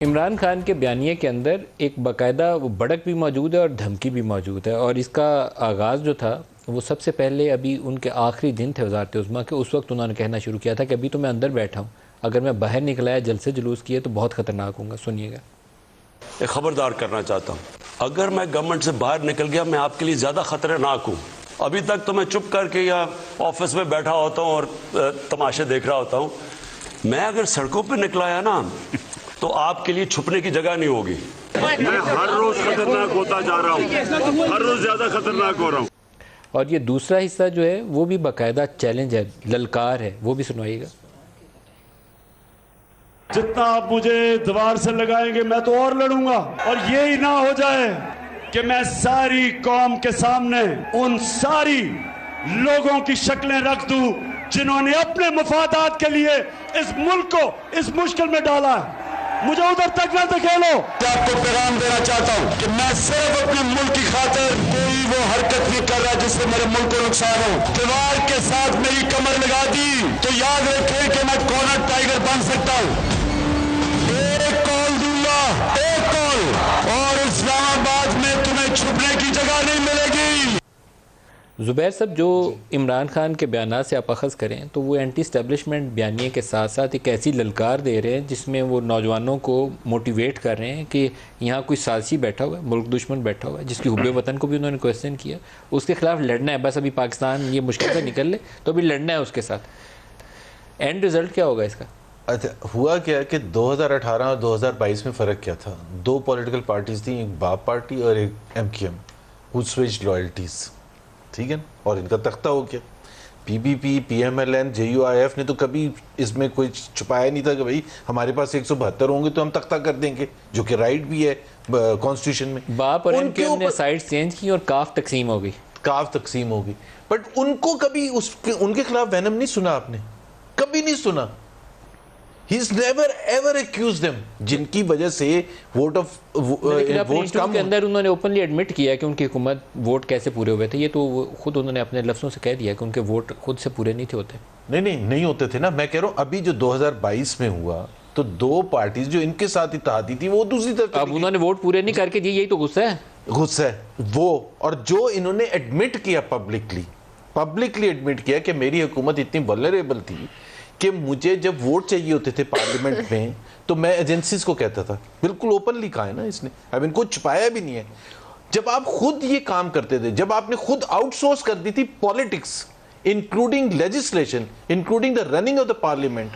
इमरान खान के बयानिए के अंदर एक बाकायदा वो भड़क भी मौजूद है और धमकी भी मौजूद है। और इसका आगाज़ जो था वो सबसे पहले अभी उनके आखिरी दिन थे वज़ारत उज़्मा के, उस वक्त उन्होंने कहना शुरू किया था कि अभी तो मैं अंदर बैठा हूँ, अगर मैं बाहर निकला है जलसे जुलूस किए तो बहुत ख़तरनाक होगा। सुनिएगा। एक खबरदार करना चाहता हूँ, अगर मैं गवर्नमेंट से बाहर निकल गया मैं आपके लिए ज़्यादा खतरनाक हूँ। अभी तक तो मैं चुप करके या ऑफिस में बैठा होता हूँ और तमाशे देख रहा होता हूँ। मैं अगर सड़कों पर निकलाया ना तो आपके लिए छुपने की जगह नहीं होगी। मैं हर रोज खतरनाक होता जा रहा हूँ, हर रोज ज्यादा खतरनाक हो रहा हूँ। और ये दूसरा हिस्सा जो है वो भी बाकायदा चैलेंज है, ललकार है, वो भी सुनवाइएगा। जितना आप मुझे दीवार से लगाएंगे मैं तो और लड़ूंगा, और ये ही ना हो जाए कि मैं सारी कौम के सामने उन सारी लोगों की शक्लें रख दूं जिन्होंने अपने मफादात के लिए इस मुल्क को इस मुश्किल में डाला है। मुझे उधर तक न धकेलो। आपको पैगाम देना चाहता हूं कि मैं सिर्फ अपने मुल्क की खातिर कोई वो हरकत नहीं कर रहा जिससे मेरे मुल्क को नुकसान हो। दीवार के साथ मेरी कमर लगा दी तो याद रखें कि मैं कॉर्नर टाइगर बन सकता हूं। एक कॉल दूंगा, एक कॉल, और इस्लामाबाद में तुम्हें छुपने की जगह नहीं मिलेगी। ज़ुबैर साहब, जो इमरान खान के बयान से आप अखज़ करें तो वो एंटी इस्टेब्लिशमेंट बयानिए के साथ साथ एक ऐसी ललकार दे रहे हैं जिसमें वो नौजवानों को मोटिवेट कर रहे हैं कि यहाँ कोई साज़िशी बैठा हुआ है, मुल्क दुश्मन बैठा हुआ है, जिसकी हुब्बे वतन को भी उन्होंने क्वेश्चन किया, उसके ख़िलाफ़ लड़ना है। बस अभी पाकिस्तान ये मुश्किल से निकल ले तो अभी लड़ना है उसके साथ। एंड रिज़ल्ट क्या होगा इसका? अच्छा, हुआ क्या कि 2018 और 2022 में फ़र्क क्या था? दो पॉलिटिकल पार्टीज थी, एक बाप पार्टी और एक MQM, हु स्विच्ड लॉयल्टीज, ठीक है ना, और इनका तख्ता हो गया। PPP, PMLN, JUIF ने तो कभी इसमें कोई छुपाया नहीं था कि भाई हमारे पास 172 होंगे तो हम तख्ता कर देंगे, जो कि राइट भी है कॉन्स्टिट्यूशन में। बाप और MQM ने साइड चेंज की और काफ तकसीम हो गई, बट उनको कभी उनके खिलाफ वैनम नहीं सुना आपने, कभी नहीं सुना। He's never ever accused them, जिनकी वजह से वोट के अंदर उन्होंने ओपनली एडमिट किया कि उनकी हुकूमत वोट कैसे पूरे हुए थे। ये तो खुद उन्होंने अपने लफ्ज़ों से कह दिया कि उनके वोट खुद से पूरे नहीं थे होते। नहीं होते थे ना। मैं कह रहा हूँ अभी जो 2022 में हुआ तो दो पार्टीज जो इनके साथ इत्तेहादी थी वो दूसरी तरफ, अब उन्होंने वोट पूरे नहीं करके दिए, यही तो गुस्सा है वो। और जो इन्होंने एडमिट किया पब्लिकली एडमिट किया कि मेरी हुकूमत इतनी वल्नरेबल थी कि मुझे जब वोट चाहिए होते थे पार्लियामेंट में तो मैं एजेंसीज को कहता था, बिल्कुल ओपनली कहा है ना इसने, अब इनको छुपाया भी नहीं है। जब आप खुद ये काम करते थे, जब आपने खुद आउटसोर्स कर दी थी politics, including legislation, including the running of the parliament,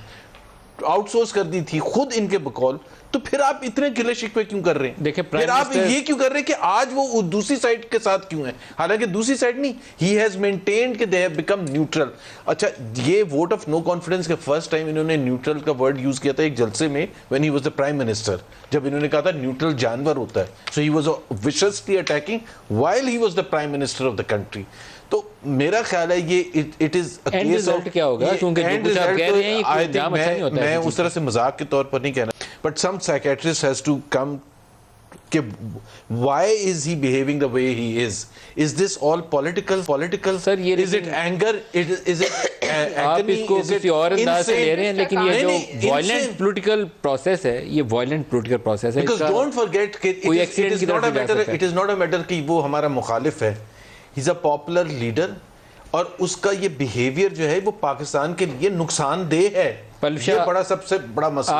outsource कर दी थी खुद इनके बकौल, तो फिर आप इतने गिले शिकवे क्यों कर रहे हैं? देखिए, फिर आप ये क्यों कर रहे हैं कि आज वो दूसरी साइड के साथ क्यों है? हालांकि दूसरी साइड नहीं, ही हैज मेंटेन्ड कि दे हैव बिकम न्यूट्रल। अच्छा, ये वोट ऑफ नो कॉन्फिडेंस के फर्स्ट टाइम इन्होंने न्यूट्रल का वर्ड यूज किया था एक जलसे में, when he was the prime minister, जब इन्होंने कहा था न्यूट्रल जानवर होता है। So he was viciously attacking while he was the prime minister of the country. तो मेरा ख्याल है ये it is a case of क्या होगा, क्योंकि जो आप कह रहे हैं ये कोई जाम अच्छा नहीं होता है। मैं उस तरह से मजाक के तौर पर नहीं कहना, but some psychiatrist has to come कि why is he behaving the way he is this all political sir? ये is it anger, is it आप इसको किसी और अंदाज से ले रहे हैं, लेकिन ये जो वायलेंट पॉलिटिकल प्रोसेस है, ये वायलेंट पॉलिटिकल प्रोसेस है। because don't forget कि it is not a matter कि वो हमारा मुखालिफ है, he's a popular leader, और उसका ये बिहेवियर जो है वो पाकिस्तान के लिए नुकसानदेह है। ये बड़ा सबसे बड़ा मसला।